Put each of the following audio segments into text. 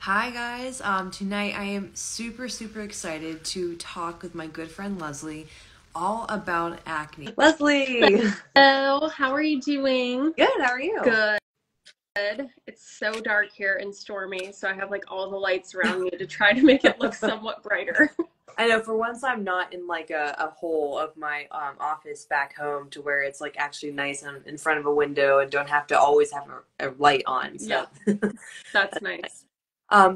Hi guys, tonight I am super excited to talk with my good friend Leslie all about acne. Leslie! Hello, how are you doing? Good, how are you? Good. It's so dark here and stormy, so I have like all the lights around me to try to make it look somewhat brighter. I know, for once I'm not in like a hole of my office back home to where it's like actually nice and in front of a window and don't have to always have a light on, so. Yeah, that's nice.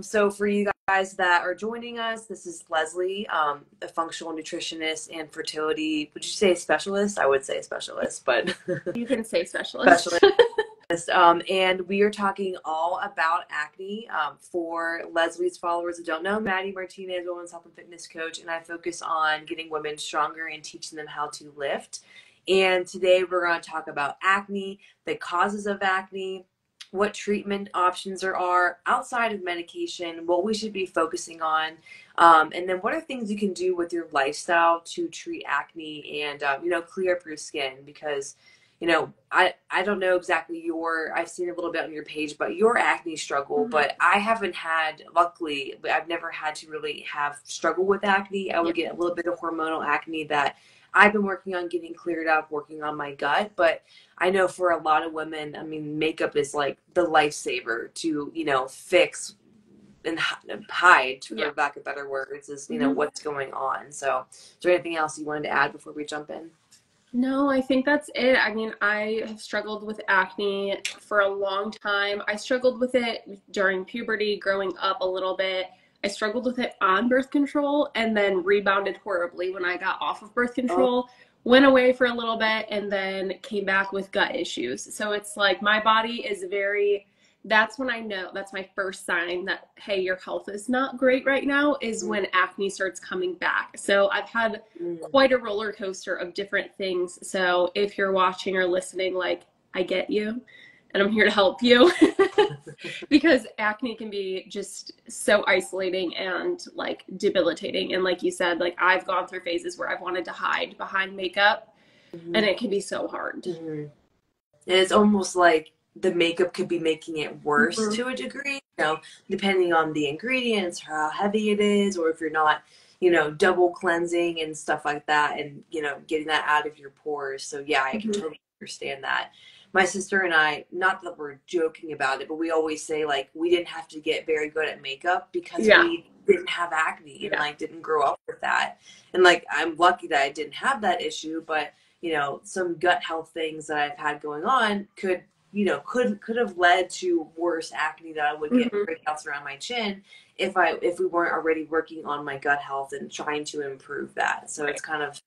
So for you guys that are joining us, this is Leslie, a functional nutritionist and fertility, would you say specialist? I would say specialist, but You can say specialist. specialist. And we are talking all about acne. For Leslie's followers who don't know, Maddie Martinez, women's health and fitness coach, and I focus on getting women stronger and teaching them how to lift. And today we're going to talk about acne, the causes of acne, what treatment options there are outside of medication, what we should be focusing on, and then what are things you can do with your lifestyle to treat acne and clear up your skin. Because I don't know exactly I've seen a little bit on your page about your acne struggle, but I haven't had, luckily, I've never had to really have struggle with acne. I would get a little bit of hormonal acne that I've been working on getting cleared up, working on my gut. But I know for a lot of women, I mean, makeup is like the lifesaver to, fix and hide, for lack of better words, is, what's going on. So is there anything else you wanted to add before we jump in? No, I think that's it. I mean, I have struggled with acne for a long time. I struggled with it during puberty, growing up a little bit. I struggled with it on birth control and then rebounded horribly when I got off of birth control, went away for a little bit, and then came back with gut issues. So it's like my body is that's when I know, that's my first sign that, hey, your health is not great right now, is when acne starts coming back. So I've had quite a roller coaster of different things. So if you're watching or listening, like, I get you and I'm here to help you because acne can be just so isolating and like debilitating. And like you said, like I've gone through phases where I've wanted to hide behind makeup and it can be so hard. And it's almost like the makeup could be making it worse to a degree, depending on the ingredients or how heavy it is, or if you're not, double cleansing and stuff like that, and, getting that out of your pores. So yeah, I can totally understand that. My sister and I, not that we're joking about it, but we always say like we didn't have to get very good at makeup because we didn't have acne and like didn't grow up with that. And like I'm lucky that I didn't have that issue, but some gut health things that I've had going on could have led to worse acne, that I would get breakouts around my chin if we weren't already working on my gut health and trying to improve that. So it's kind of,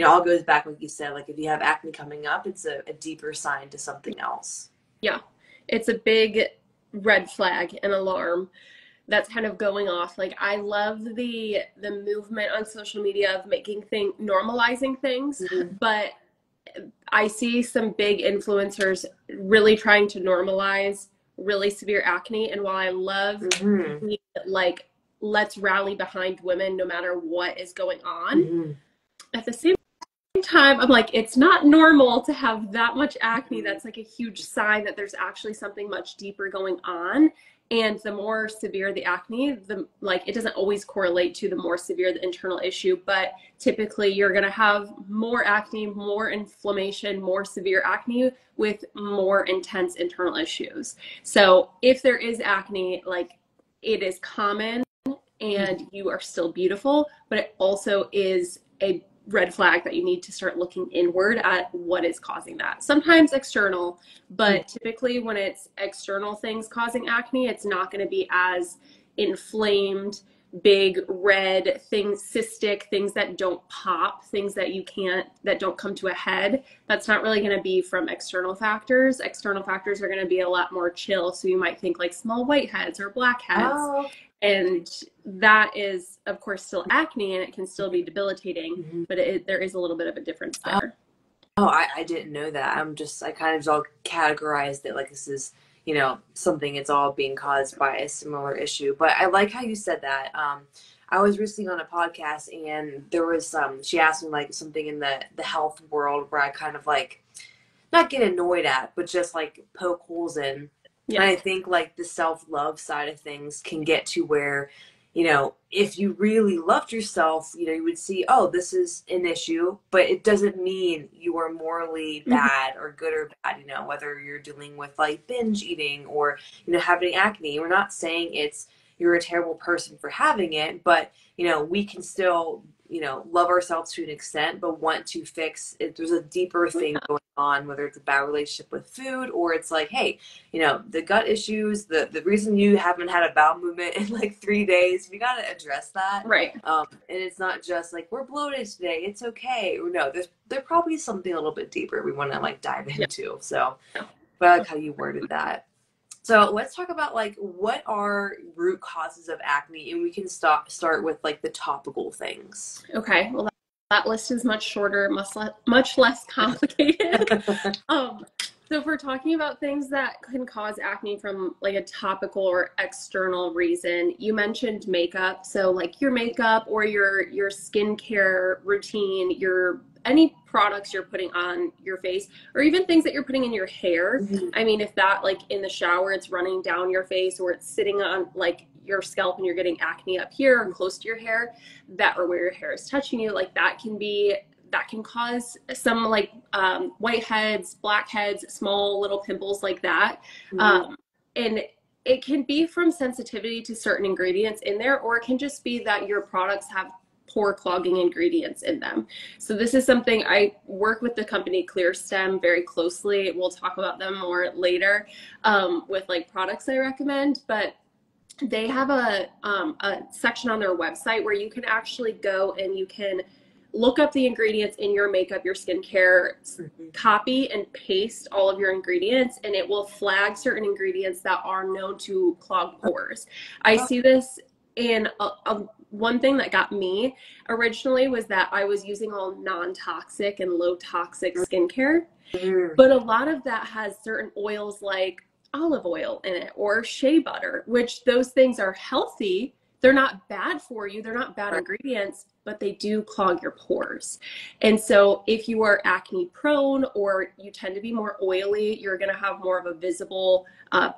all goes back, like you said, like if you have acne coming up, it's a deeper sign to something else. Yeah, it's a big red flag and alarm that's kind of going off. Like I love the movement on social media of normalizing things, but I see some big influencers really trying to normalize really severe acne. And while I love like, let's rally behind women no matter what is going on, at the same time, I'm like, it's not normal to have that much acne. That's like a huge sign that there's actually something much deeper going on. And the more severe the acne, it doesn't always correlate to the more severe the internal issue, but typically you're going to have more acne, more inflammation, more severe acne with more intense internal issues. So if there is acne, like it is common and you are still beautiful, but it also is a red flag that you need to start looking inward at what is causing that. Sometimes external, but typically when it's external things causing acne, it's not going to be as inflamed, big red things, cystic things that don't pop, things that that don't come to a head. That's not really going to be from external factors. External factors are going to be a lot more chill. So you might think like small whiteheads or blackheads. And that is, of course, still acne, and it can still be debilitating, but there is a little bit of a difference there. Oh, I didn't know that. I kind of all categorized it like this is, something, it's all being caused by a similar issue. But I like how you said that. I was recently on a podcast, and there was she asked me like something in the health world where I kind of like not get annoyed at, but just like poke holes in. And I think like the self-love side of things can get to where, if you really loved yourself, you would see, oh, this is an issue, but it doesn't mean you are morally bad or good or bad, whether you're dealing with like binge eating or, having acne. We're not saying you're a terrible person for having it, but, we can still, love ourselves to an extent, but want to fix it. There's a deeper thing going on, whether it's a bad relationship with food or it's like, hey, the gut issues, the reason you haven't had a bowel movement in like 3 days, we got to address that. Right. And it's not just like, we're bloated today, it's okay. Or no, there's probably something a little bit deeper we want to like dive into. So, but I like how you worded that. So let's talk about like what are root causes of acne, and we can start with like the topical things. Okay, well that list is much shorter, much less complicated. So if we're talking about things that can cause acne from like a topical or external reason, you mentioned makeup. So like your makeup or your skincare routine, any products you're putting on your face, or even things that you're putting in your hair. I mean, if that like in the shower, it's running down your face or it's sitting on like your scalp and you're getting acne up here or close to your hair, that or where your hair is touching you, like that can cause some like whiteheads, blackheads, small little pimples like that. And it can be from sensitivity to certain ingredients in there, or it can just be that your products have pore clogging ingredients in them. So this is something I work with the company ClearStem very closely. We'll talk about them more later with like products I recommend, but they have a section on their website where you can actually go and you can look up the ingredients in your makeup, your skincare, copy and paste all of your ingredients, and it will flag certain ingredients that are known to clog pores. I see this in one thing that got me originally was that I was using all non-toxic and low toxic skincare, but a lot of that has certain oils like olive oil in it or shea butter, which those things are healthy. They're not bad for you. They're not bad ingredients, but they do clog your pores. And so if you are acne prone or you tend to be more oily, you're going to have more of a visible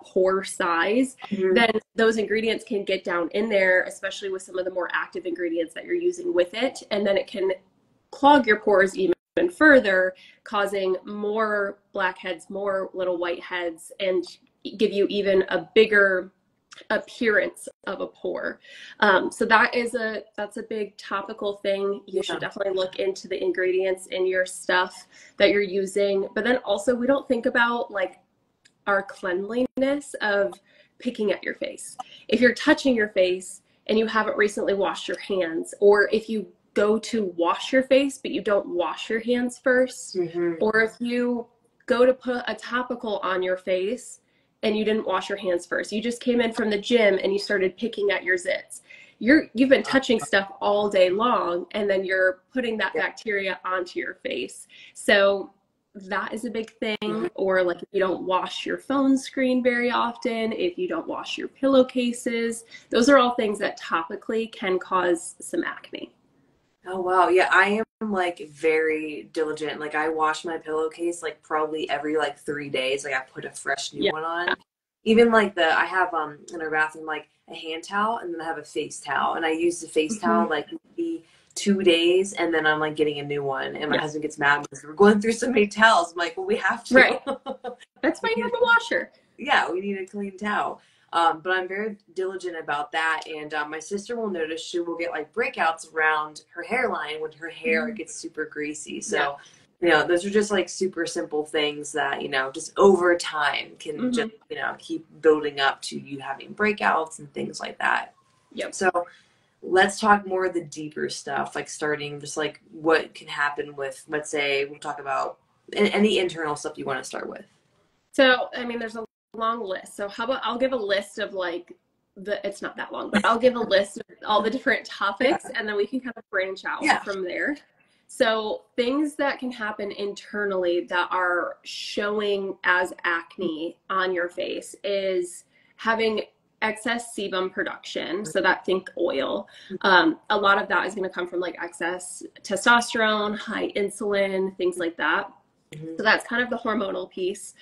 pore size, then those ingredients can get down in there, especially with some of the more active ingredients that you're using with it. And then it can clog your pores even further, causing more blackheads, more little whiteheads, and give you even a bigger appearance of a pore. So that's a big topical thing. You should definitely look into the ingredients in your stuff that you're using. But then also, we don't think about like our cleanliness of picking at your face. If you're touching your face and you haven't recently washed your hands, or if you go to wash your face but you don't wash your hands first, or if you go to put a topical on your face and you didn't wash your hands first, you just came in from the gym and you started picking at your zits, you've been touching stuff all day long, and then you're putting that bacteria onto your face. So that is a big thing. Or like if you don't wash your phone screen very often, if you don't wash your pillowcases, those are all things that topically can cause some acne. Oh, wow. Yeah, I am like very diligent. Like I wash my pillowcase like probably every like 3 days. Like I put a fresh new one on. Even like I have in our bathroom like a hand towel, and then I have a face towel. And I use the face towel like maybe 2 days, and then I'm like getting a new one. And my husband gets mad because we're going through so many towels. I'm like, well, we have to. Right. That's why you have a washer. Yeah, we need a clean towel. But I'm very diligent about that. And my sister will notice she will get like breakouts around her hairline when her hair gets super greasy. So, those are just like super simple things that, just over time can just, keep building up to you having breakouts and things like that. Yep. So let's talk more of the deeper stuff, like starting just like what can happen with, let's say, we'll talk about any internal stuff you want to start with. So, I mean, there's a long list. So how about I'll give a list of like it's not that long, but I'll give a list of all the different topics, and then we can kind of branch out from there. So things that can happen internally that are showing as acne on your face is having excess sebum production. So that, think oil. A lot of that is going to come from like excess testosterone, high insulin, things like that. So that's kind of the hormonal piece.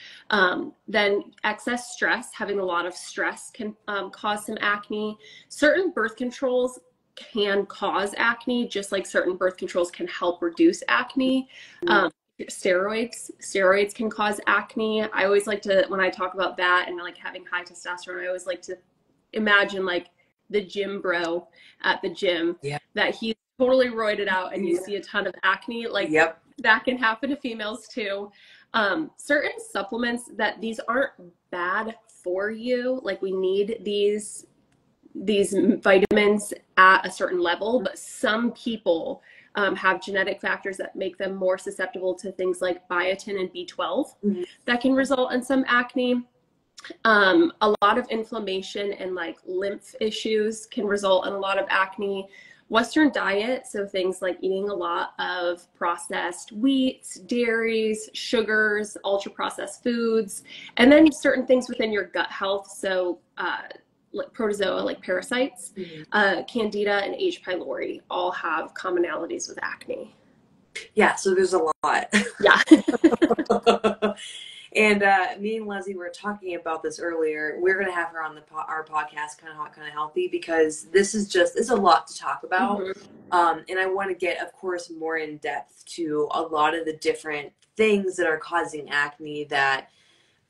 Then excess stress, having a lot of stress can cause some acne. Certain birth controls can cause acne, just like certain birth controls can help reduce acne. Steroids can cause acne. I always like to, when I talk about that and like having high testosterone, I always like to imagine like the gym bro at the gym, that he's totally roided out and you see a ton of acne. Like that can happen to females too. Certain supplements that these aren't bad for you. Like we need these vitamins at a certain level, but some people have genetic factors that make them more susceptible to things like biotin and B12 that can result in some acne. A lot of inflammation and like lymph issues can result in a lot of acne. Western diet, so things like eating a lot of processed wheats, dairies, sugars, ultra processed foods, and then certain things within your gut health, so like protozoa, like parasites, candida and H. pylori all have commonalities with acne. Yeah, so there's a lot. Yeah. And me and Leslie were talking about this earlier. We're going to have her on our podcast, Kind of Hot, Kind of Healthy, because this is it's a lot to talk about. And I want to get, of course, more in depth to a lot of the different things that are causing acne that,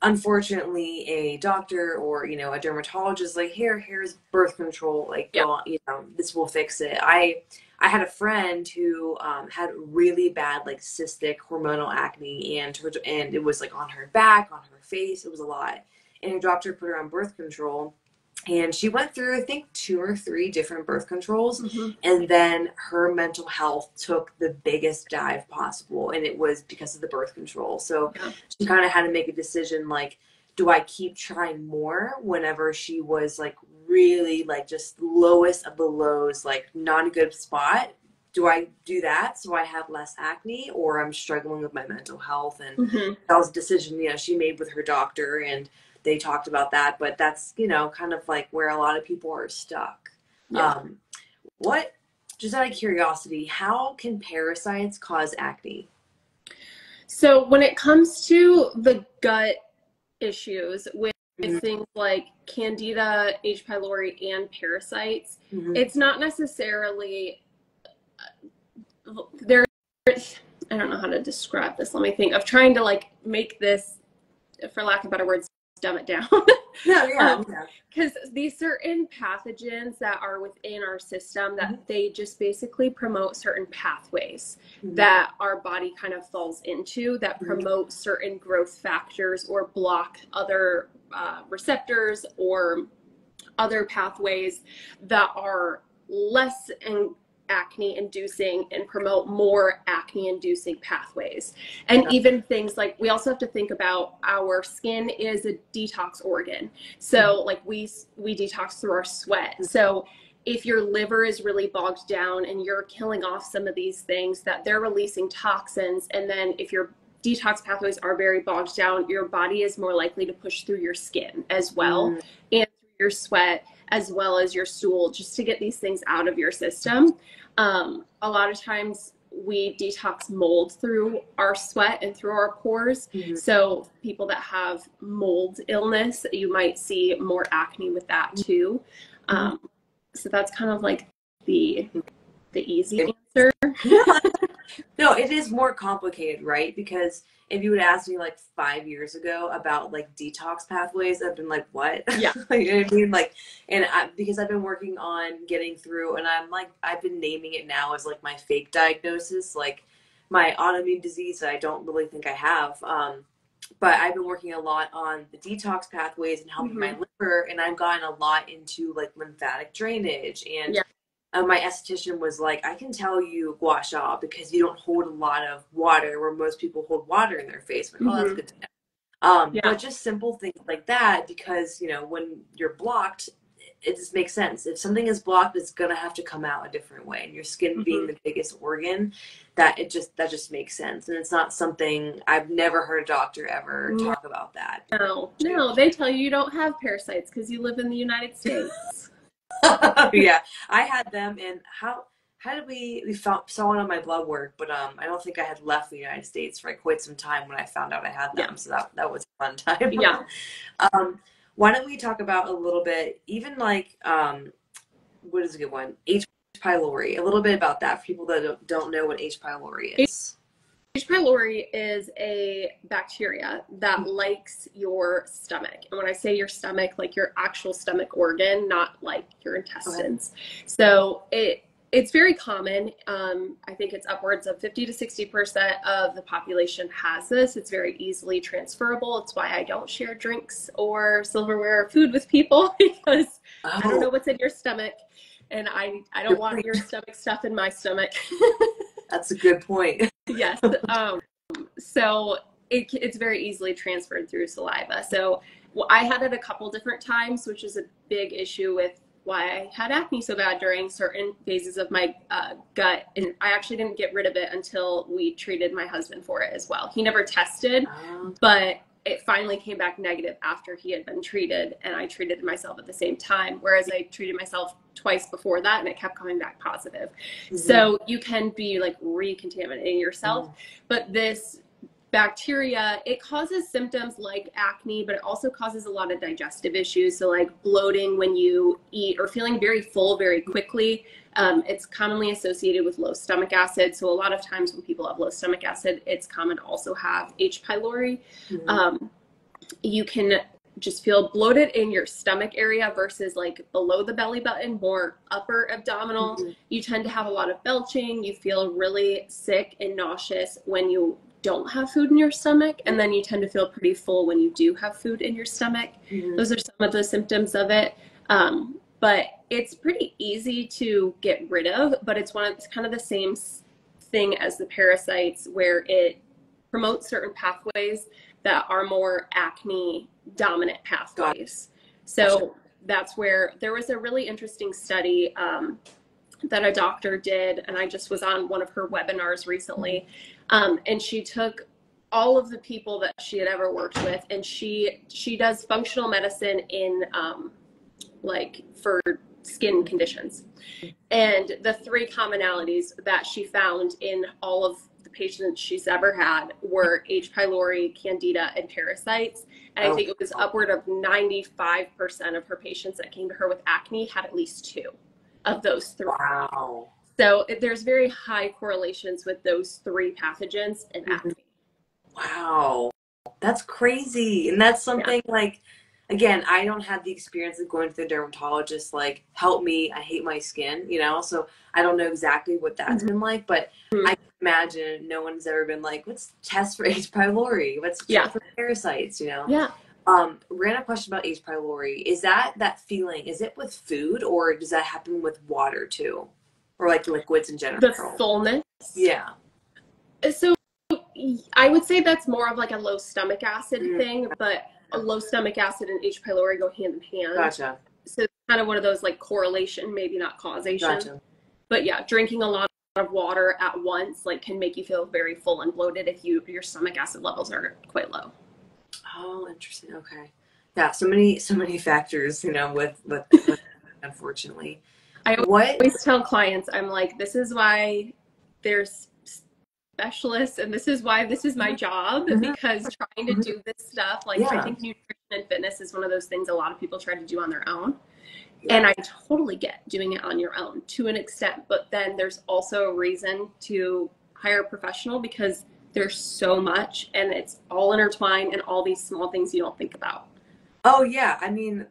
unfortunately, a doctor or, you know, a dermatologist like, here's birth control, like, go on, you know, this will fix it. I had a friend who had really bad, like, cystic hormonal acne, and it was like on her back, on her face. It was a lot. And her doctor put her on birth control, and she went through, I think, 2 or 3 different birth controls. And then her mental health took the biggest dive possible, and it was because of the birth control. So she kind of had to make a decision, like, do I keep trying more whenever she was like really like just lowest of the lows, like not a good spot? Do I do that so I have less acne, or I'm struggling with my mental health? And that was a decision, you know, she made with her doctor, and they talked about that. But that's, you know, kind of like where a lot of people are stuck. Just out of curiosity, how can parasites cause acne? So when it comes to the gut issues with things like candida, H. pylori, and parasites, it's not necessarily there. I don't know how to describe this. Let me think of trying to like make this, for lack of better words, dumb it down. Because these certain pathogens that are within our system, that they just basically promote certain pathways that our body kind of falls into, that promote certain growth factors or block other receptors or other pathways that are less acne inducing and promote more acne inducing pathways. And even things like, we also have to think about, our skin is a detox organ. So like we detox through our sweat. So if your liver is really bogged down and you're killing off some of these things, that they're releasing toxins, and then if your detox pathways are very bogged down, your body is more likely to push through your skin as well, and through your sweat, as well as your stool, just to get these things out of your system. A lot of times we detox mold through our sweat and through our pores. So people that have mold illness, you might see more acne with that too. So that's kind of like the easy answer. No, it is more complicated, right? Because if you would ask me like 5 years ago about like detox pathways, I've been like, what? Yeah. You know what I mean? Like, because I've been working on getting through, and I've been naming it now as like my fake diagnosis, like my autoimmune disease that I don't really think I have. But I've been working a lot on the detox pathways and helping my liver, and I've gotten a lot into like lymphatic drainage. And my esthetician was like, I can tell you gua sha because you don't hold a lot of water, where most people hold water in their face. Like, oh, that's good to know. But just simple things like that, because, you know, when you're blocked, it just makes sense. If something is blocked, it's going to have to come out a different way. And your skin being the biggest organ, that just makes sense. And it's not something, I've never heard a doctor ever talk about that. No, they tell you don't have parasites because you live in the United States. Yeah, I had them, and how how did we saw it on my blood work, but I don't think I had left the United States for like quite some time when I found out I had them. Yeah. So that was a fun time. Yeah. um, why don't we talk about a little bit, even like what is a good one? H. pylori. A little bit about that for people that don't know what H. pylori is. H. pylori is a bacteria that likes your stomach. And when I say your stomach, like your actual stomach organ, not like your intestines. Okay. So it's very common. I think it's upwards of 50 to 60% of the population has this. It's very easily transferable. It's why I don't share drinks or silverware or food with people, because I don't know what's in your stomach, and I don't want your stomach stuff in my stomach. That's a good point. Yes. So it's very easily transferred through saliva. So I had it a couple different times, which is a big issue with why I had acne so bad during certain phases of my gut. And I actually didn't get rid of it until we treated my husband for it as well. He never tested, but it finally came back negative after he had been treated, and I treated myself at the same time, whereas I treated myself twice before that, and it kept coming back positive. Mm-hmm. So you can be like recontaminating yourself, but this bacteria, it causes symptoms like acne, but it also causes a lot of digestive issues. So like bloating when you eat, or feeling very full very quickly. It's commonly associated with low stomach acid. So a lot of times when people have low stomach acid, it's common to also have H. pylori. Mm-hmm. You can just feel bloated in your stomach area versus like below the belly button, more upper abdominal. Mm-hmm. You tend to have a lot of belching. You feel really sick and nauseous when you don't have food in your stomach, and then you tend to feel pretty full when you do have food in your stomach. Mm-hmm. Those are some of the symptoms of it. But it's pretty easy to get rid of, but it's kind of the same thing as the parasites, where it promotes certain pathways that are more acne dominant pathways. So that's where there was a really interesting study that a doctor did, and I just was on one of her webinars recently, and she took all of the people that she had ever worked with, and she does functional medicine in like for skin conditions. And the three commonalities that she found in all of the patients she's ever had were H. pylori, candida, and parasites. And I think it was upward of 95% of her patients that came to her with acne had at least two of those three. Wow. So there's very high correlations with those three pathogens and acne. Wow. That's crazy. And that's something like, again, I don't have the experience of going to the dermatologist, like, help me, I hate my skin, you know? So I don't know exactly what that's been like, but I can imagine no one's ever been like, let's test for H. pylori. Let's test for parasites, you know? Yeah. Random question about H. pylori. Is that feeling, is it with food, or does that happen with water too? Or like liquids in general? The fullness? Yeah. So I would say that's more of like a low stomach acid thing, but a low stomach acid and H. pylori go hand in hand. Gotcha. So it's kind of one of those like correlation, maybe not causation. Gotcha. But yeah, drinking a lot of water at once like can make you feel very full and bloated if your stomach acid levels are quite low. Oh, interesting. Okay. Yeah, so many factors, you know, with unfortunately. I always tell clients, I'm like, this is why there's specialists, and this is why this is my job, because trying to do this stuff, like I think nutrition and fitness is one of those things a lot of people try to do on their own. And I totally get doing it on your own to an extent, but then there's also a reason to hire a professional, because there's so much and it's all intertwined and all these small things you don't think about. Oh yeah. I mean,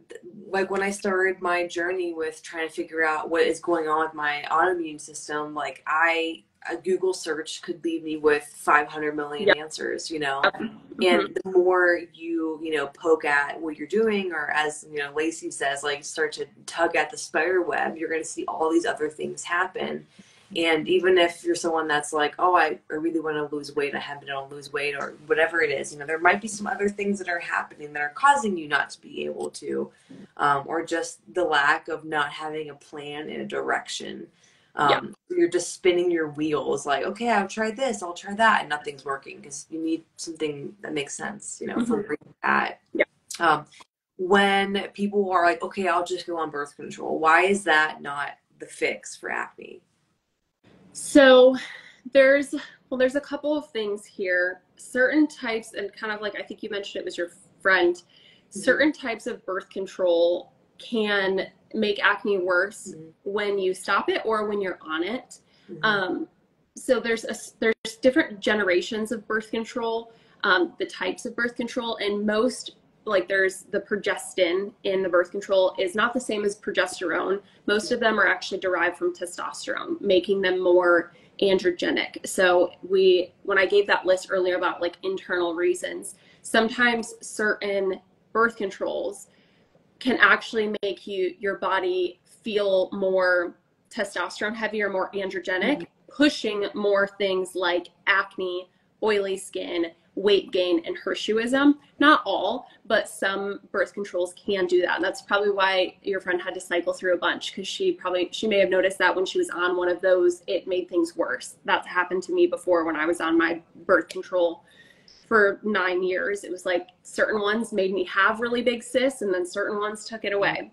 like when I started my journey with trying to figure out what is going on with my autoimmune system, like a Google search could leave me with 500 million answers, you know, and the more you know, poke at what you're doing, or as, you know, Lacey says, like start to tug at the spider web, you're going to see all these other things happen. And even if you're someone that's like, oh, I really want to lose weight, I haven't been able to lose weight, or whatever it is, you know, there might be some other things that are happening that are causing you not to be able to, or just the lack of not having a plan and a direction. You're just spinning your wheels like, okay, I'll try this, I'll try that, and nothing's working because you need something that makes sense, you know, for where you're at. When people are like, okay, I'll just go on birth control, why is that not the fix for acne? So there's a couple of things here. Certain types, and kind of like I think you mentioned it was your friend, certain types of birth control can make acne worse when you stop it or when you're on it. So there's different generations of birth control, the types of birth control, and most, like, there's the progestin in the birth control is not the same as progesterone. Most of them are actually derived from testosterone, making them more androgenic. So when I gave that list earlier about like internal reasons, sometimes certain birth controls can actually make your body feel more testosterone heavy or more androgenic, pushing more things like acne, oily skin, weight gain, and hirsutism. Not all, but some birth controls can do that. And that's probably why your friend had to cycle through a bunch, because she may have noticed that when she was on one of those, it made things worse. That's happened to me before when I was on my birth control for 9 years. It was like certain ones made me have really big cysts, and then certain ones took it away.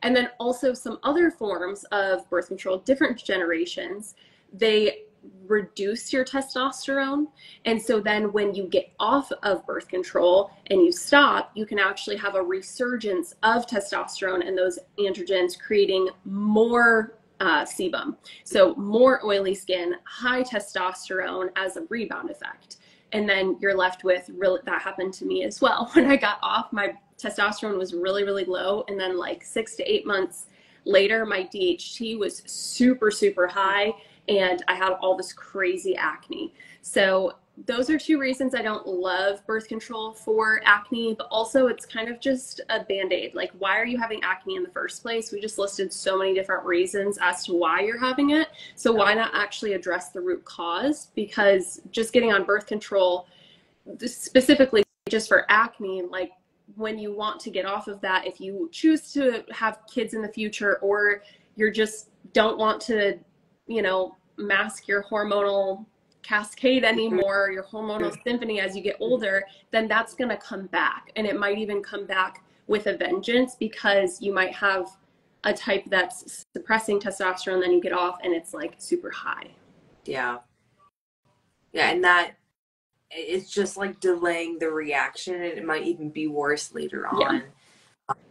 And then also some other forms of birth control, different generations, they reduce your testosterone. And so then when you get off of birth control and you stop, you can actually have a resurgence of testosterone and those androgens, creating more sebum. So more oily skin, high testosterone as a rebound effect. And then you're left with, that happened to me as well. When I got off, my testosterone was really, really low. And then like 6 to 8 months later, my DHT was super, super high. And I had all this crazy acne. So those are two reasons I don't love birth control for acne, but also it's kind of just a Band-Aid. Like, why are you having acne in the first place? We just listed so many different reasons as to why you're having it. So why not actually address the root cause? Because just getting on birth control, specifically just for acne, like when you want to get off of that, if you choose to have kids in the future, or you're just don't want to, mask your hormonal cascade anymore, your hormonal symphony as you get older, then that's going to come back. And it might even come back with a vengeance, because you might have a type that's suppressing testosterone, then you get off and it's like super high. Yeah. And that it's just like delaying the reaction, and it might even be worse later on.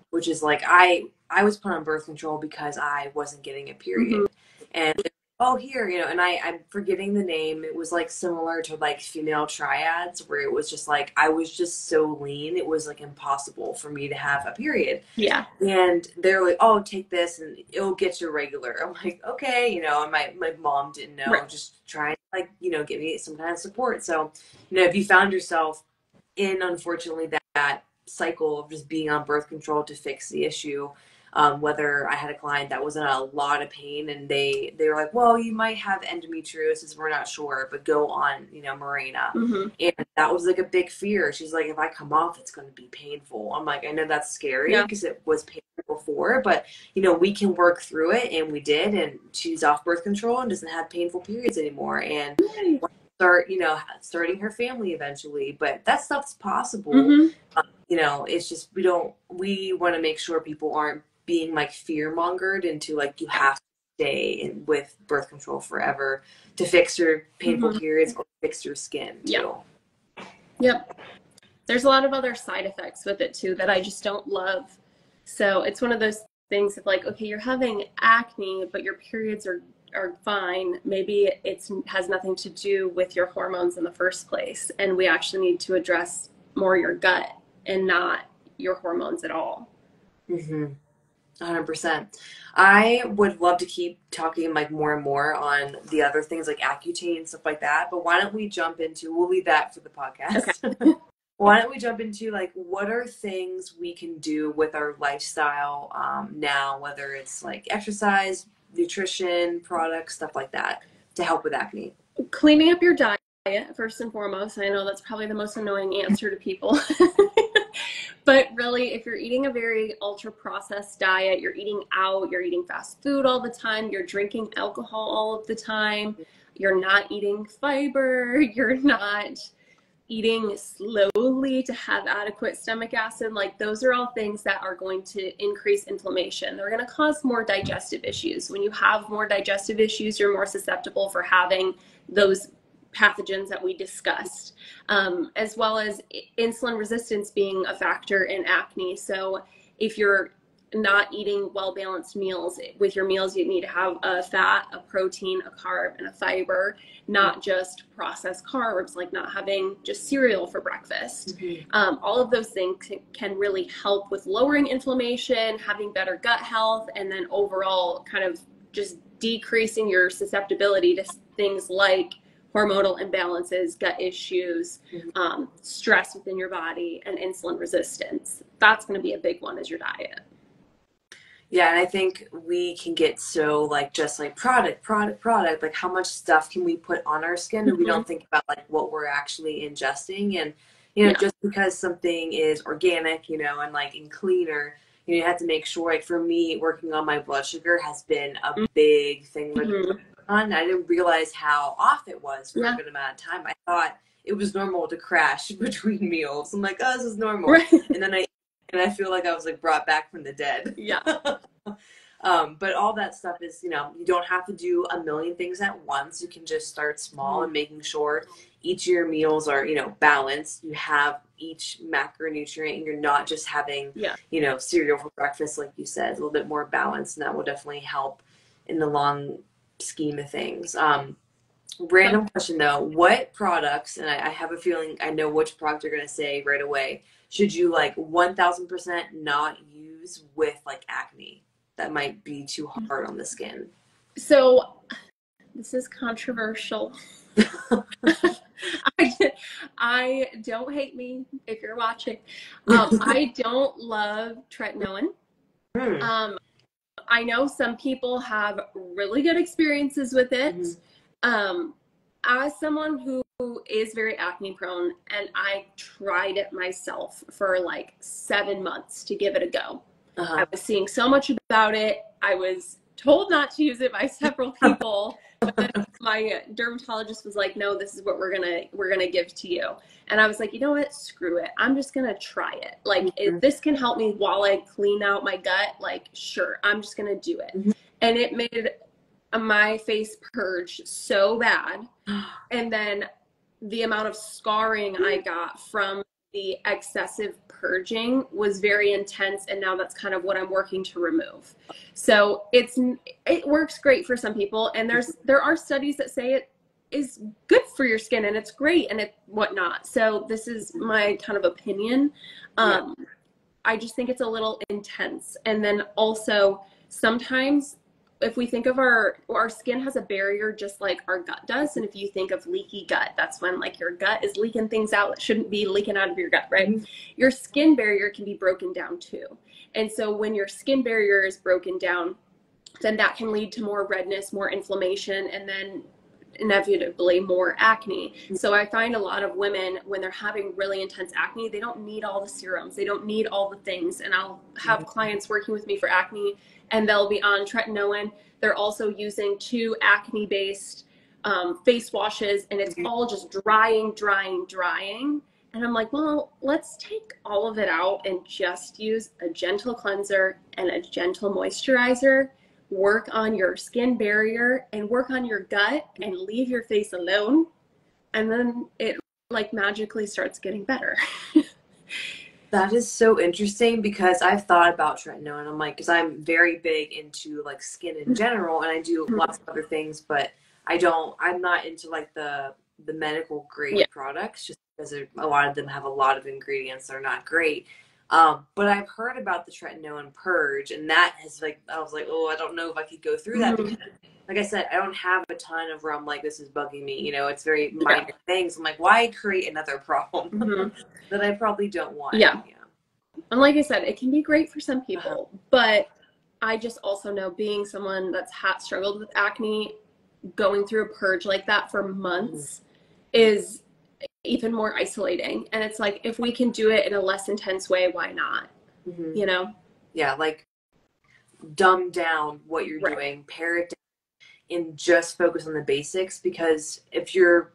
Which is like, I was put on birth control because I wasn't getting a period. And here, and I'm forgetting the name. It was like similar to like female triads, where it was just like, I was just so lean. It was like impossible for me to have a period. Yeah. And they're like, oh, take this and it'll get you regular. I'm like, okay, and my mom didn't know, right. Just trying to like, give me some kind of support. So, if you found yourself in, unfortunately, that cycle of just being on birth control to fix the issue, whether I had a client that was in a lot of pain and they were like, well, you might have endometriosis, we're not sure, but go on, Mirena. And that was like a big fear. She's like, if I come off, it's going to be painful. I'm like, I know that's scary because it was painful before, but we can work through it. And we did, and she's off birth control and doesn't have painful periods anymore. And starting her family eventually, but that stuff's possible. It's just, we want to make sure people aren't being like fear mongered into like, you have to stay with birth control forever to fix your painful periods or fix your skin too. Yep. There's a lot of other side effects with it too that I just don't love. So it's one of those things of like, okay, you're having acne, but your periods are fine. Maybe it has nothing to do with your hormones in the first place. And we actually need to address more your gut and not your hormones at all. 100%. I would love to keep talking like more and more on the other things like Accutane and stuff like that. But why don't we jump into, we'll leave that for the podcast. Okay. Why don't we jump into like, what are things we can do with our lifestyle now, whether it's like exercise, nutrition, products, stuff like that, to help with acne? Cleaning up your diet, first and foremost. I know that's probably the most annoying answer to people. But really, if you're eating a very ultra-processed diet, you're eating out, you're eating fast food all the time, you're drinking alcohol all of the time, you're not eating fiber, you're not eating slowly to have adequate stomach acid, like those are all things that are going to increase inflammation. They're going to cause more digestive issues. When you have more digestive issues, you're more susceptible for having those pathogens that we discussed, as well as insulin resistance being a factor in acne. So if you're not eating well-balanced meals, with your meals you need to have a fat, a protein, a carb, and a fiber, not just processed carbs, like not having just cereal for breakfast. All of those things can really help with lowering inflammation, having better gut health, and then overall kind of just decreasing your susceptibility to things like hormonal imbalances, gut issues, stress within your body, and insulin resistance. That's going to be a big one as your diet. Yeah, and I think we can get so like just like product, like how much stuff can we put on our skin, and we don't think about like what we're actually ingesting. And just because something is organic, and like and cleaner, you have to make sure. Like for me, working on my blood sugar has been a big thing. I didn't realize how off it was for a good amount of time. I thought it was normal to crash between meals. I'm like, oh, this is normal. Right. And then I feel like I was like brought back from the dead. Yeah. But all that stuff is, you don't have to do a million things at once. You can just start small and making sure each of your meals are, balanced. You have each macronutrient, and you're not just having, cereal for breakfast, like you said. A little bit more balanced, and that will definitely help in the long scheme of things. Random question though, what products, and I have a feeling I know which product you're going to say right away, should you like 1000% not use with like acne that might be too hard on the skin? So this is controversial. I don't, hate me if you're watching. I don't love tretinoin. I know some people have really good experiences with it. As someone who is very acne prone, and I tried it myself for like 7 months to give it a go. I was seeing so much about it. I was told not to use it by several people, but then my dermatologist was like, no, this is what we're gonna give to you. And I was like, you know what, screw it, I'm just gonna try it. Like if this can help me while I clean out my gut, like sure, I'm just gonna do it. And it made my face purge so bad, and then the amount of scarring I got from the excessive purging was very intense, and now that's kind of what I'm working to remove. So it works great for some people, and there are studies that say it is good for your skin and it's great and it whatnot. So this is my kind of opinion. I just think it's a little intense. And then also sometimes if we think of our skin has a barrier just like our gut does. And if you think of leaky gut, that's when like your gut is leaking things out that shouldn't be leaking out of your gut, right? Your skin barrier can be broken down too. And so when your skin barrier is broken down, then that can lead to more redness, more inflammation, and then inevitably more acne. So I find a lot of women, when they're having really intense acne, they don't need all the serums, they don't need all the things. And I'll have clients working with me for acne, and they'll be on tretinoin. They're also using 2 acne-based face washes, and it's all just drying. And I'm like, well, let's take all of it out and just use a gentle cleanser and a gentle moisturizer. Work on your skin barrier and work on your gut and leave your face alone. And then it like magically starts getting better. That is so interesting, because I've thought about tretinoin. I'm like, because I'm very big into like skin in general, and I do lots of other things, but I'm not into like the medical grade products, just because a lot of them have a lot of ingredients that are not great. But I've heard about the tretinoin purge, and that has like, I was like, oh, I don't know if I could go through that, because like I said, I don't have a ton of where I'm like, this is bugging me, it's very minor things. I'm like, why create another problem that I probably don't want? And like I said, it can be great for some people, but I just also know, being someone that's struggled with acne, going through a purge like that for months is even more isolating. And it's like, if we can do it in a less intense way, why not? Yeah, like dumb down what you're doing, pare it down, and just focus on the basics. Because if you're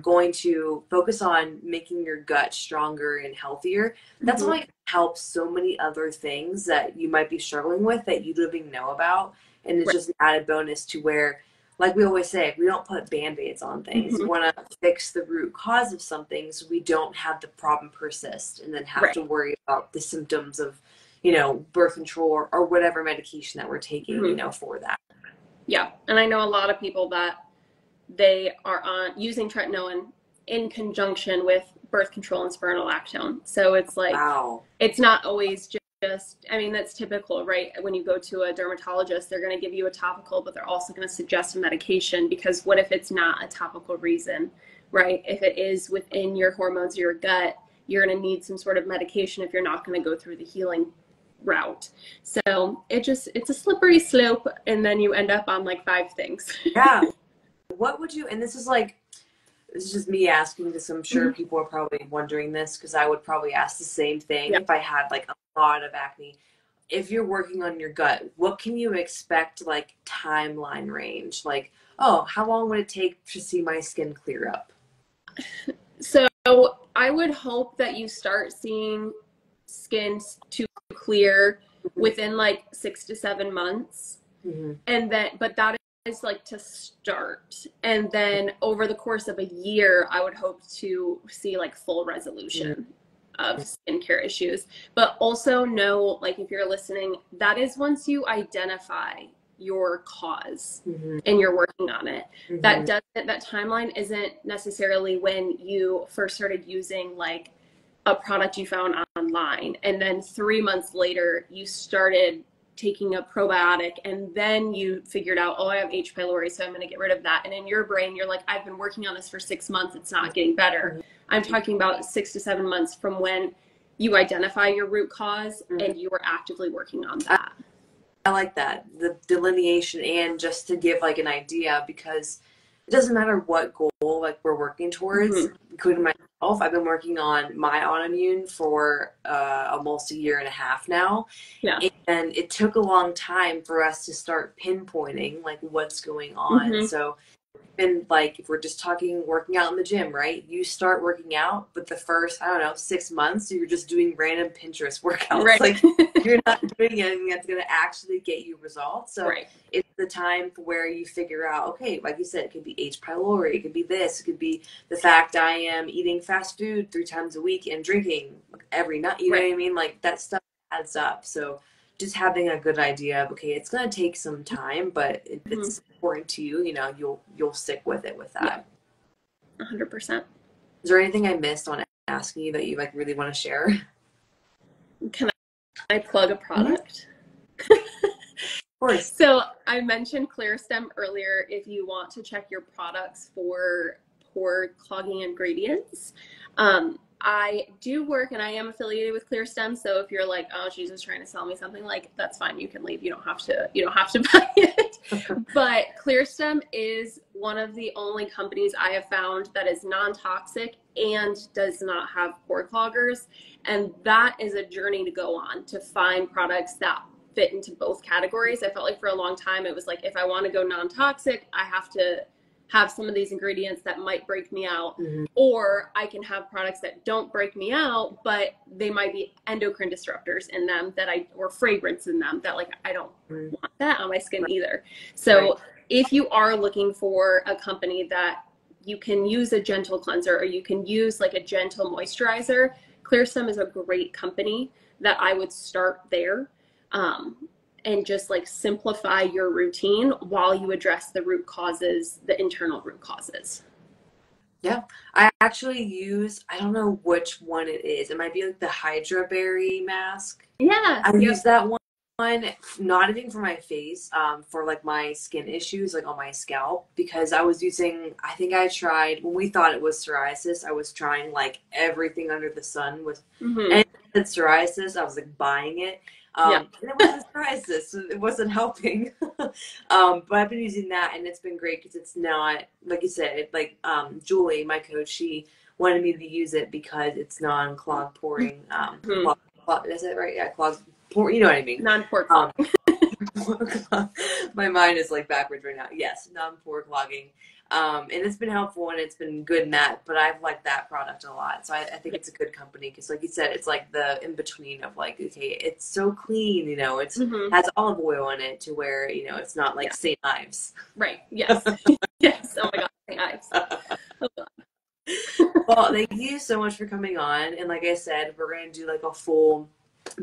going to focus on making your gut stronger and healthier, that's only going to help so many other things that you might be struggling with that you don't even know about. And it's just an added bonus to where, like we always say, we don't put band-aids on things. We want to fix the root cause of something so we don't have the problem persist and then have to worry about the symptoms of, birth control or whatever medication that we're taking, for that. Yeah. And I know a lot of people that they are using tretinoin in conjunction with birth control and spironolactone. So it's like, it's not always just, I mean, that's typical, right? When you go to a dermatologist, they're going to give you a topical, but they're also going to suggest a medication, because what if it's not a topical reason, right? If it is within your hormones or your gut, you're going to need some sort of medication if you're not going to go through the healing route. So it's a slippery slope, and then you end up on like 5 things. Yeah. What would you, and this is just me asking this, I'm sure people are probably wondering this, because I would probably ask the same thing if I had like a lot of acne. If you're working on your gut, what can you expect, like timeline range? Like, how long would it take to see my skin clear up? So I would hope that you start seeing skin to clear within like 6 to 7 months. And then, but that is like to start. And then over the course of a year, I would hope to see like full resolution of skincare issues. But also know, like, if you're listening, that is once you identify your cause and you're working on it. That timeline isn't necessarily when you first started using like a product you found online, and then 3 months later you started taking a probiotic, and then you figured out, I have H. pylori, so I'm going to get rid of that. And in your brain, you're like, I've been working on this for 6 months. It's not getting better. I'm talking about 6 to 7 months from when you identify your root cause and you are actively working on that. I like that, the delineation, and just to give like an idea, because it doesn't matter what goal like we're working towards, including myself. I've been working on my autoimmune for almost 1.5 years now. Yeah. And it took a long time for us to start pinpointing like what's going on. So, and like, if we're just talking working out in the gym, right? You start working out, but the first, 6 months, you're just doing random Pinterest workouts. Right. Like, you're not doing anything that's going to actually get you results. So it's the time where you figure out, okay, like you said, it could be H. pylori, it could be this, it could be the fact I am eating fast food 3 times a week and drinking every night. You know what I mean? Like, that stuff adds up. So just having a good idea of, okay, it's going to take some time, but it's important to you, you'll stick with it with that. 100%. Is there anything I missed on asking you that you like really want to share? Can I plug a product? Of course. So I mentioned ClearStem earlier. If you want to check your products for pore clogging ingredients, I do work, and I am affiliated with ClearStem. So if you're like, oh, she's just trying to sell me something, like, that's fine. You can leave. You don't have to buy it. But ClearStem is one of the only companies I have found that is non-toxic and does not have pore cloggers. And that is a journey to go on, to find products that fit into both categories. I felt like for a long time, it was like, if I want to go non-toxic, I have to have some of these ingredients that might break me out, or I can have products that don't break me out, but they might be endocrine disruptors in them or fragrance in them that, like, I don't want that on my skin either. So if you are looking for a company that you can use a gentle cleanser, or you can use like a gentle moisturizer, ClearStem is a great company that I would start there. And just like simplify your routine while you address the root causes, the internal root causes. Yeah, I actually use, I don't know which one it is. It might be like the Hydra Berry mask. Yeah. I use that one, not even for my face, for like my skin issues, like on my scalp, because I was using, I think I tried, when we thought it was psoriasis, I was trying like everything under the sun with, and it said psoriasis, I was like buying it. And it wasn't psoriasis, so it wasn't helping. But I've been using that, and it's been great because it's not, like you said, Julie, my coach, she wanted me to use it because it's non-clog pouring. Is that right? Yeah, clog pour. You know what I mean? Non-pore clogging. My mind is like backwards right now. Yes, non-pore clogging. And it's been helpful and it's been good in that, but I've liked that product a lot. So I think it's a good company because, like you said, it's like the in between of like, okay, it's so clean, it's has olive oil in it to where, it's not like St. Ives. Right. Yes. Yes. Oh my God. St. Ives. Oh God. Well, thank you so much for coming on. And like I said, we're going to do like a full,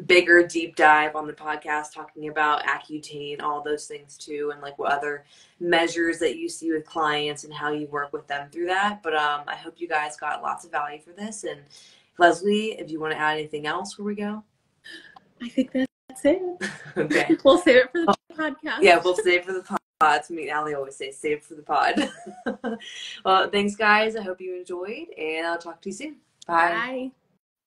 bigger deep dive on the podcast talking about Accutane, all those things too, and like what other measures that you see with clients and how you work with them through that. But I hope you guys got lots of value for this. And Leslie, if you want to add anything else before we go. I think that's it. Okay. We'll save it for the podcast. Yeah, we'll save it for the pod. To me, Allie always says, save it for the pod. Well, thanks, guys. I hope you enjoyed, and I'll talk to you soon. Bye. Bye.